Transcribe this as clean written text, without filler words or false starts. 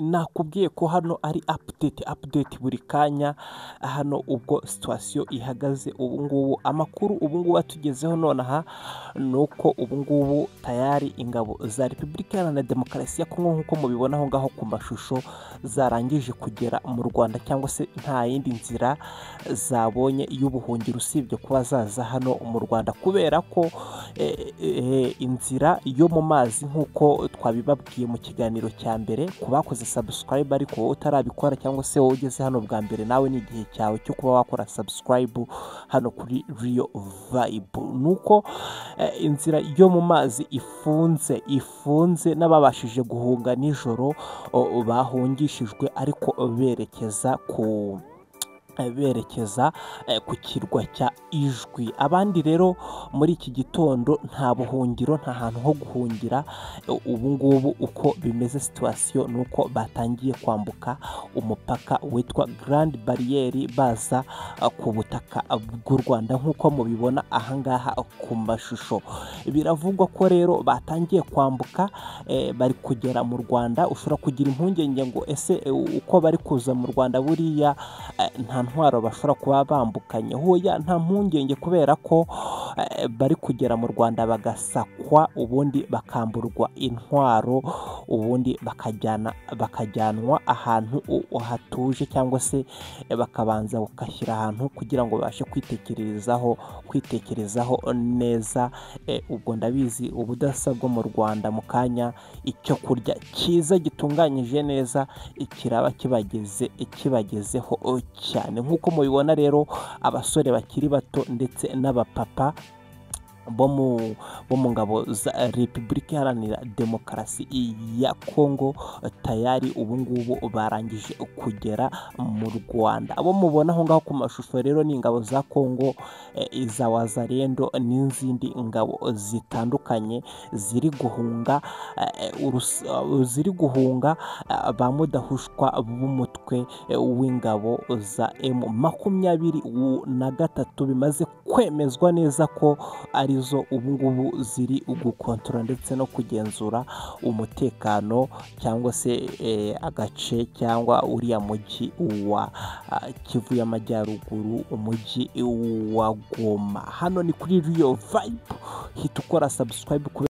nakubwiye ko hano ari update buri kanya hano ubwo situation ihagaze ubu ngubu. Amakuru ubu ngubu atugezeho nonaha nuko ubu ngubu tayari ingabo za Repubulika Iharanira Demokarasi ya Kongo nk'uko mubibona aho ngaho ku mashusho zarangije kugera mu Rwanda, cyangwa se nta yindi nzira zabonye y'ubuhungiro usibye kuba zaza hano mu Rwanda, kubera ko inzira yo mu mazi nk'uko twabibabwiye mu kiganiro cya mbere. Ku bakoze subscribe ariko wowe utarabikora, cyangwa se wowe ugeze hano bwa mbere, nawe ni igihe cyawe cyo kuba wakora subscribe hano kuri Real Vibe. Nuko inzira yo mu mazi ifunze n'ababashije guhunga nijoro bahungishijwe ariko berekeza ku kirwa cya Ijwi. Abandi rero muri iki gitondo nta buhungiro, nta hantu ho guhungira. Ubu ngubu uko bimeze situation nuko batangiye kwambuka umupaka witwa Grand Barriere baza ku butaka bw'u Rwanda nk'uko mubibona ahangaha ku mashusho. Biravugwa ko rero batangiye kwambuka bari kugera mu Rwanda. Ushobora kugira impungenge ngo ese uko bari kuza mu Rwanda buriya nta ntwaro bashobora kuba bambukanye. Hoya nta mpungenge, kubera ko bari kugera mu Rwanda bagasakwa, ubundi bakamburwa intwaro, ubundi bakajyanwa ahantu hatuje, cyangwa se bakabanza bakashyira ahantu kugira ngo babashe kwitekerezaho neza. Ubwo ndabizi ubudasa bwo mu Rwanda mu kanya icyo kurya cyiza gitunganyije neza kiraba kibagezeho cyane. Nk'uko mubibona rero abasore bakiri bato ndetse n'abapapa bo mu ngabo za Repubulika Iharanira Demokarasi ya Kongo tayari ubu ngubu barangije kugera mu Rwanda. Abo mubona aho ngaho ku mashusho rero ni ingabo za Kongo, iza Wazalendo n'izindi ngabo zitandukanye ziri guhunga ba mudahushwa b'umutwe w'ingabo za M23 bimaze kwemezwa neza ko arizo ubu ngubu ziri gukontorora ndetse no kugenzura umutekano, cyangwa se agace cyangwa uriya mujyi wa Kivu y'Amajyaruguru, umujyi wa Goma. Hano ni kuri Real Vibe, hita ukora subscribe.